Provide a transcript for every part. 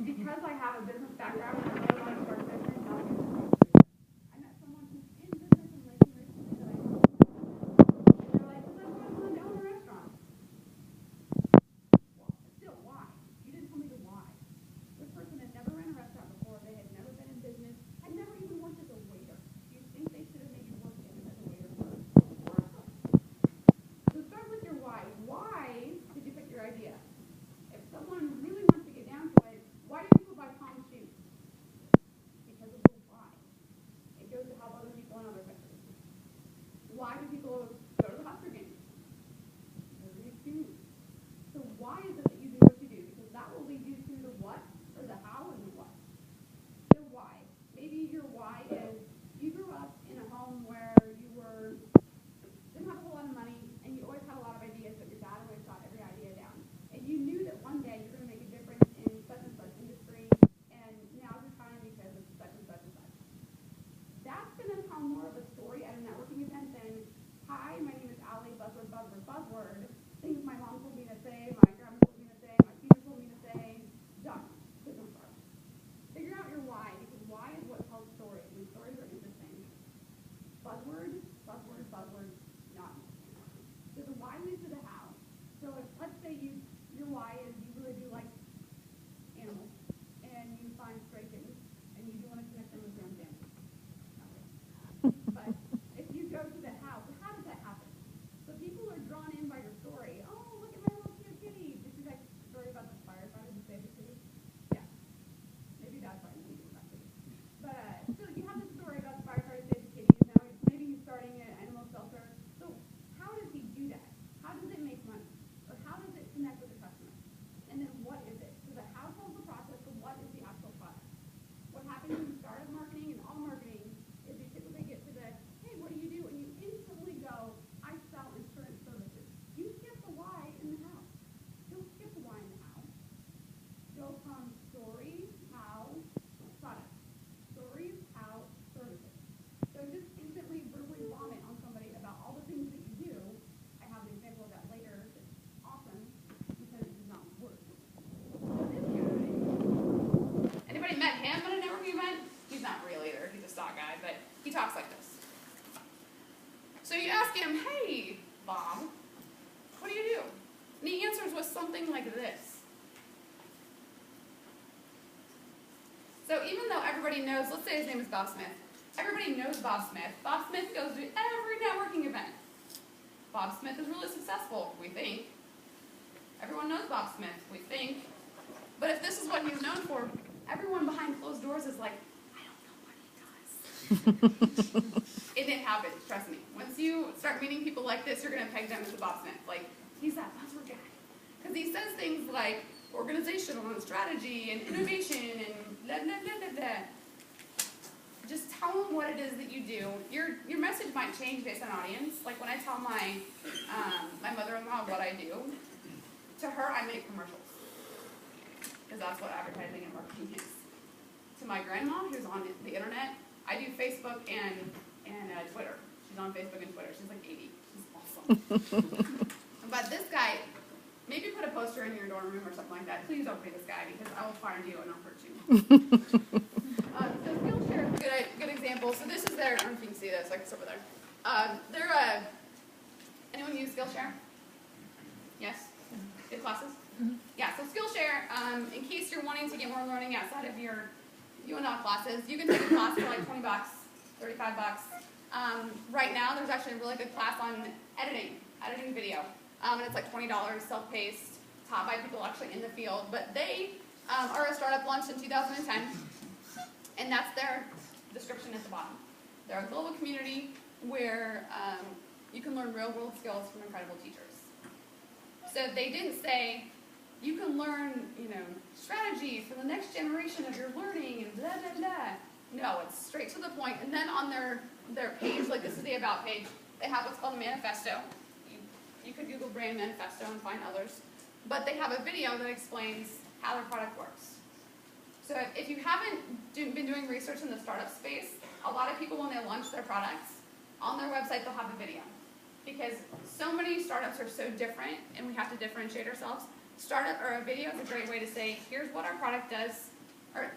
because I have a business background and I really want to start a business, I met someone who's in business in Lakeland recently that I know. And they're like, because I want to own a restaurant. Well, still, why? You didn't tell me the why. This person had never ran a restaurant before. They had never been in business, had never even worked as a waiter. Do you think they should have maybe worked in as a waiter first? Or a cook? So start with your why. Why did you pick your idea? If someone really wants to get down to it, why do people buy Tom's shoes? Because of the why. It goes to help other people in other countries. Why do people go to the Husker games? Because of the experience. So why is it that you do what you do? Because that will lead you to the what, or the how, and the what. The why. Maybe your why is you grew up in a home where you didn't have a whole lot of money, and you always had a lot of ideas, but your dad always got every idea down. And you knew that one day you're going to make a difference in such and such industry, and now's your time because of such and such and such. That's going to tell more of a story at a networking event than, hi, my name is Allie, buzzword, buzzword, buzzword, things my mom told me to say, my grandma told me to say, my teacher told me to say, done, business card. Figure out your why, because why is what tells stories, and stories are interesting. Buzzword, buzzword, buzzword, not interesting. So the why leads to the how. So if, let's say your why is you really do like animals, and you find stray kittens, and you do want to connect them with your own family. But if you go to the how, so how does that happen? So people are drawn in by your story. Oh, look at my little cute kitty. Did you guys story about the firefighter who saved the kitty? Yeah. Maybe that's why you about kitty. But so you have this story about the firefighter who saved the kitties. Now maybe he's starting an animal shelter. So how does he do that? How does it make money? Or how does it connect with the customer? And then what is it? So the how tells the process, but what is the actual product? What happens when you start marketing and all marketing is you typically get to the, hey, what do you do? And you instantly go, I sell insurance services. You skip the why and the how. Don't skip the why and the how. Go from story, how, product. Stories, how, services. So just instantly verbally vomit on somebody about all the things that you do. I have an example of that later. It's awesome because it does not work. So this guy, anybody met him at a networking event? He's not real either. He's a stock guy, but he talks like this. So you ask him, hey, Bob, what do you do? And he answers with something like this. So even though everybody knows, let's say his name is Bob Smith. Everybody knows Bob Smith. Bob Smith goes to every networking event. Bob Smith is really successful, we think. Everyone knows Bob Smith, we think. But if this is what he's known for, everyone behind closed doors is like, I don't know what he does. It didn't happen, trust me. Once you start meeting people like this, you're going to peg them as a Bob Smith. Like, he's that buzzword guy. Because he says things like organizational and strategy and innovation and blah, blah, blah, blah, blah. Just tell them what it is that you do. Your message might change based on audience. Like when I tell my mother-in-law what I do, to her I make commercials. Because that's what advertising and marketing is. To my grandma, who's on the internet, I do Facebook and Twitter. She's on Facebook and Twitter. She's like 80. She's awesome. But this guy, maybe put a poster in your dorm room or something like that. Please don't pay this guy because I will find you and I'll hurt you. So Skillshare is a good example. So this is their, I don't know if you can see this, like it's over there. Anyone use Skillshare? Yes? Good classes? Mm-hmm. Yeah, so Skillshare, in case you're wanting to get more learning outside of your UNL classes, you can take a class for like $20, $35. Right now, there's actually a really good class on editing video. And it's like $20, self-paced, taught by people actually in the field. But they are a startup launched in 2010, and that's their description at the bottom. They're a global community where you can learn real-world skills from incredible teachers. So they didn't say, you can learn, strategy for the next generation of your learning and blah, blah, blah. No, it's straight to the point. And then on their page, like this is the About page, they have what's called a manifesto. You could Google brand manifesto and find others. But they have a video that explains how their product works. So if you haven't been doing research in the startup space, a lot of people, when they launch their products, on their website they'll have a video. Because so many startups are so different, and we have to differentiate ourselves. startup or a video is a great way to say, here's what our product does, or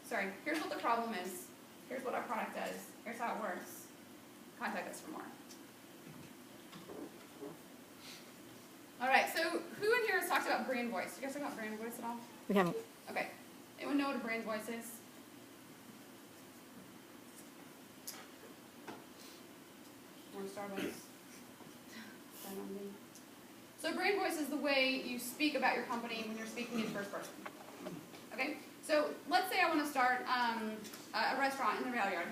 sorry, here's what the problem is, here's what our product does, here's how it works. Contact us for more. All right, so who in here has talked about brand voice? You guys talk about brand voice at all? We haven't. Okay. Anyone know what a brand voice is? More Starbucks. So brand voice is the way you speak about your company when you're speaking in first person. Okay? So let's say I want to start a restaurant in the rail yard.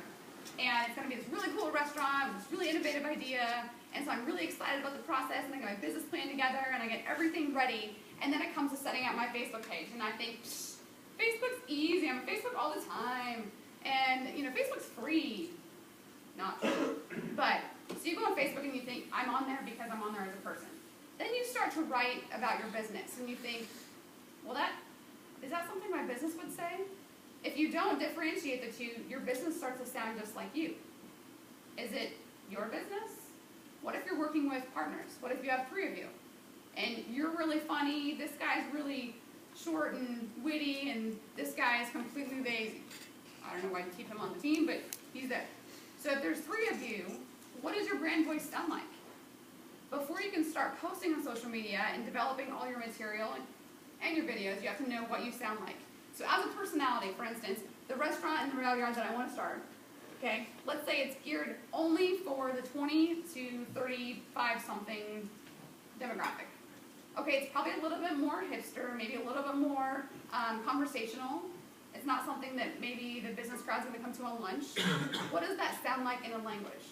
And it's going to be this really cool restaurant with this really innovative idea. And so I'm really excited about the process, and I get my business plan together, and I get everything ready. And then it comes to setting up my Facebook page. And I think, Facebook's easy. I'm on Facebook all the time. And, Facebook's free. Not true. But, so you go on Facebook and you think, I'm on there because I'm on there as a person. Then you start to write about your business, and you think, well, is that something my business would say? If you don't differentiate the two, your business starts to sound just like you. Is it your business? What if you're working with partners? What if you have 3 of you? And you're really funny, this guy's really short and witty, and this guy is completely lazy. I don't know why you keep him on the team, but he's there. So if there's 3 of you, what does your brand voice sound like? Before you can start posting on social media and developing all your material and your videos, you have to know what you sound like. So as a personality, for instance, the restaurant in the rail yard that I want to start, okay, let's say it's geared only for the 20 to 35-something demographic. Okay, it's probably a little bit more hipster, maybe a little bit more conversational. It's not something that maybe the business crowd's going to come to on lunch. What does that sound like in a language?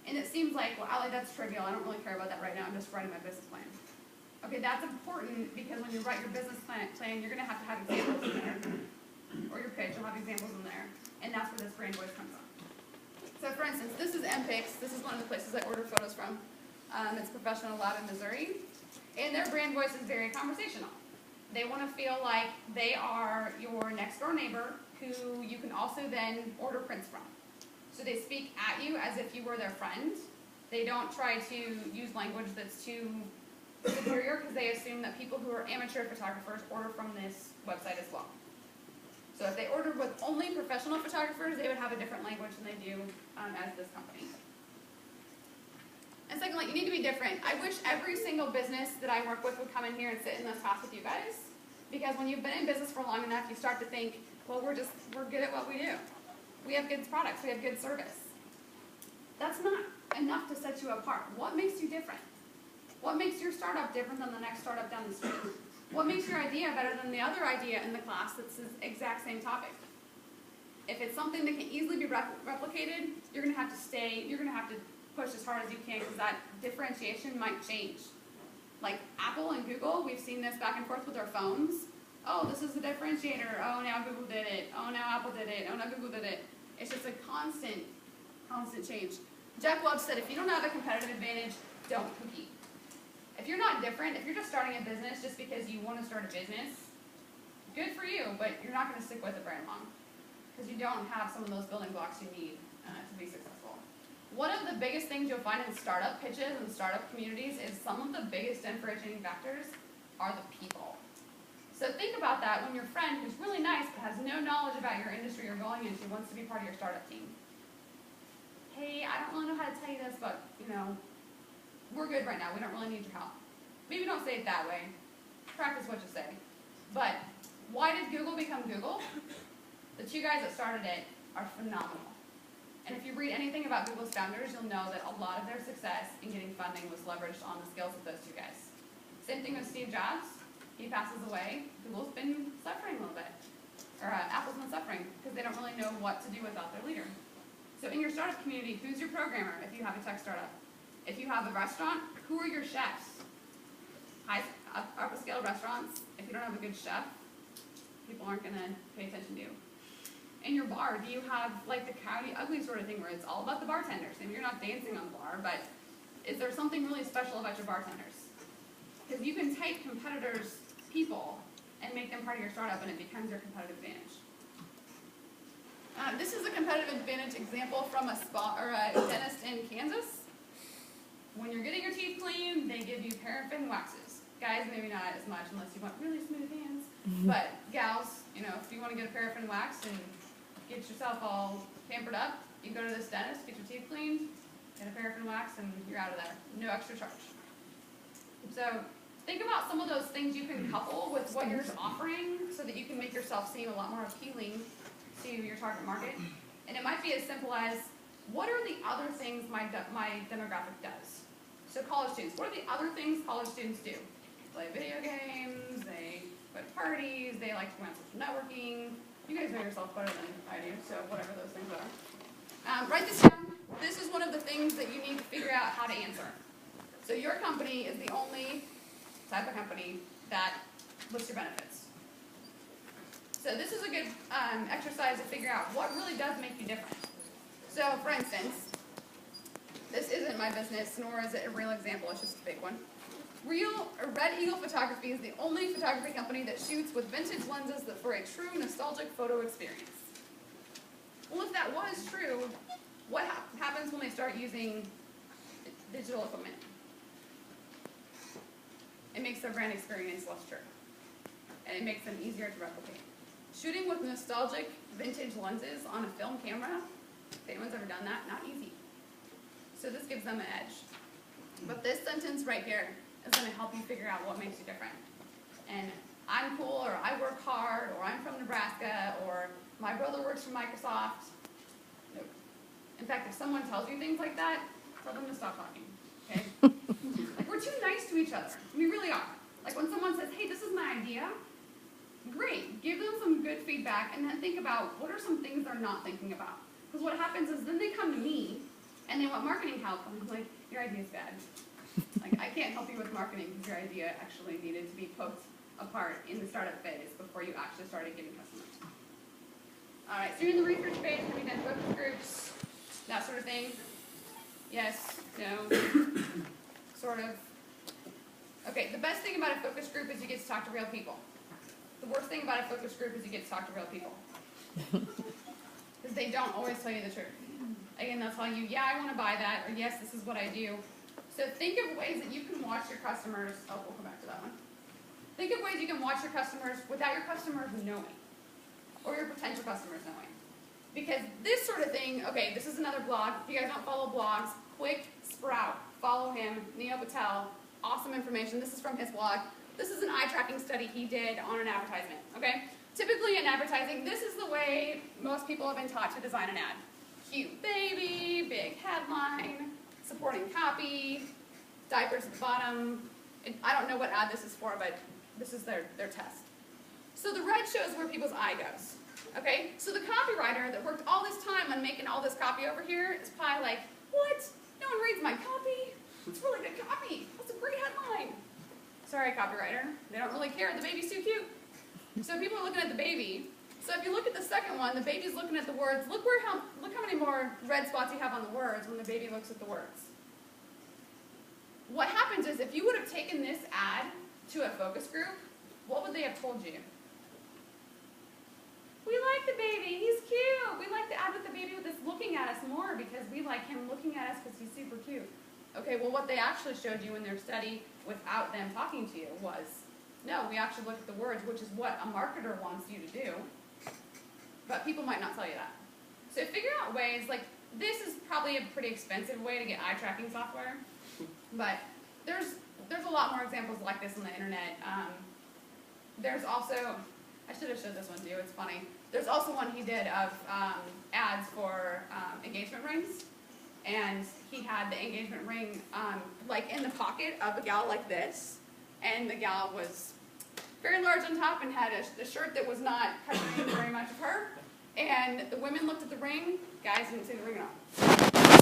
And it seems like, well, Allie, that's trivial. I don't really care about that right now. I'm just writing my business plan. Okay, that's important because when you write your business plan you're going to have examples in there. Or your pitch will have examples in there. And that's where this brand voice comes from. So for instance, this is MPix. This is one of the places I order photos from. It's Professional Lab in Missouri. And their brand voice is very conversational. They want to feel like they are your next door neighbor who you can also then order prints from. So they speak at you as if you were their friend. They don't try to use language that's too superior because they assume that people who are amateur photographers order from this website as well. So if they ordered with only professional photographers, they would have a different language than they do as this company. And secondly, you need to be different. I wish every single business that I work with would come in here and sit in this class with you guys. Because when you've been in business for long enough, you start to think, well, we're good at what we do. We have good products, we have good service. That's not enough to set you apart. What makes you different? What makes your startup different than the next startup down the street? What makes your idea better than the other idea in the class that's the exact same topic? If it's something that can easily be replicated, you're going to have to push as hard as you can because that differentiation might change. Like Apple and Google, we've seen this back and forth with our phones. Oh, this is the differentiator. Oh, now Google did it. Oh, now Apple did it. Oh, now Google did it. It's just a constant change. Jeff Welch said, if you don't have a competitive advantage, don't compete. If you're not different, if you're just starting a business just because you want to start a business, good for you, but you're not going to stick with it very long because you don't have some of those building blocks you need to be successful. One of the biggest things you'll find in startup pitches and startup communities is some of the biggest differentiating factors are the people. So think about that when your friend who's really nice but has no knowledge about your industry you're going into wants to be part of your startup team. Hey, I don't really know how to tell you this, but, we're good right now. We don't really need your help. Maybe don't say it that way. Practice what you say. But why did Google become Google? The 2 guys that started it are phenomenal. And if you read anything about Google's founders, you'll know that a lot of their success in getting funding was leveraged on the skills of those 2 guys. Same thing with Steve Jobs. He passes away. Google's been suffering a little bit. Or Apple's been suffering because they don't really know what to do without their leader. So in your startup community, who's your programmer if you have a tech startup? If you have a restaurant, who are your chefs? Upper scale restaurants, if you don't have a good chef, people aren't going to pay attention to you. In your bar, do you have like the Coyote Ugly sort of thing where it's all about the bartenders? Maybe you're not dancing on the bar, but is there something really special about your bartenders? Because you can take competitors' people and make them part of your startup and it becomes your competitive advantage. This is a competitive advantage example from a spa or a dentist in Kansas. When you're getting your teeth cleaned, they give you paraffin waxes. Guys, maybe not as much unless you want really smooth hands. But gals, you know, if you want to get a paraffin wax and get yourself all pampered up, you go to this dentist, get your teeth cleaned, get a paraffin wax, and you're out of there. No extra charge. So think about some of those things you can couple with what you're offering so that you can make yourself seem a lot more appealing to your target market. And it might be as simple as, what are the other things my demographic does? So college students, what are the other things college students do? Play video games, they go to parties, they like to go on social networking. You guys know yourself better than I do, so whatever those things are. Write this down. This is one of the things that you need to figure out how to answer. So your company is the only type of company that lists your benefits. So this is a good exercise to figure out what really does make you different. So for instance, this isn't my business, nor is it a real example, it's just a fake one. Red Eagle Photography is the only photography company that shoots with vintage lenses for a true nostalgic photo experience. Well, if that was true, what happens when they start using digital equipment? It makes their brand experience less true, and it makes them easier to replicate. Shooting with nostalgic vintage lenses on a film camera, if anyone's ever done that, not easy. So this gives them an edge. But this sentence right here is going to help you figure out what makes you different. And I'm cool, or I work hard, or I'm from Nebraska, or my brother works for Microsoft. Nope. In fact, if someone tells you things like that, tell them to stop talking, okay? Like, we're too nice to each other. We really are. Like, when someone says, hey, this is my idea, great. Give them some good feedback, and then think about what are some things they're not thinking about. Because what happens is then they come to me, and they want marketing help, and I'm like, your idea's bad. Like, I can't help you with marketing because your idea actually needed to be poked apart in the startup phase before you actually started getting customers. All right, so you're in the research phase, have you done focus groups, that sort of thing? Yes, no, sort of. Okay, the best thing about a focus group is you get to talk to real people. The worst thing about a focus group is you get to talk to real people. Because they don't always tell you the truth. Again, they'll tell you, yeah, I want to buy that, or yes, this is what I do. So think of ways that you can watch your customers, oh, we'll come back to that one. Think of ways you can watch your customers without your customers knowing, or your potential customers knowing. Because this sort of thing, okay, this is another blog. If you guys don't follow blogs, Quick Sprout, follow him, Neil Patel, awesome information. This is from his blog. This is an eye tracking study he did on an advertisement, okay? Typically in advertising, this is the way most people have been taught to design an ad. Cute baby, big headline, supporting copy, diapers at the bottom. I don't know what ad this is for, but this is their test. So the red shows where people's eye goes, okay? So the copywriter that worked all this time on making all this copy over here is probably like, what? No one reads my copy? It's really good copy. That's a great headline. Sorry, copywriter. They don't really care. The baby's too cute. So people are looking at the baby. So if you look at the second one, the baby's looking at the words. Look how many more red spots you have on the words when the baby looks at the words. What happens is if you would have taken this ad to a focus group, what would they have told you? We like the baby. He's cute. We like the ad with the baby that's looking at us more because we like him looking at us because he's super cute. Okay, well what they actually showed you in their study without them talking to you was, no, we actually look at the words, which is what a marketer wants you to do. But people might not tell you that. So figure out ways, like this is probably a pretty expensive way to get eye tracking software, but there's a lot more examples like this on the internet. There's also, I should have showed this one to you, it's funny. There's also one he did of ads for engagement rings, and he had the engagement ring like in the pocket of a gal like this, and the gal was very large on top and had a shirt that was not covering very much of her. And the women looked at the ring, guys didn't see the ring at all.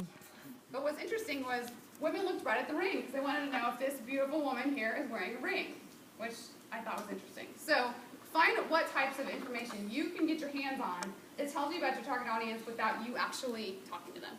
But what's interesting was women looked right at the ring because they wanted to know if this beautiful woman here is wearing a ring, which I thought was interesting. So find what types of information you can get your hands on that tells you about your target audience without you actually talking to them.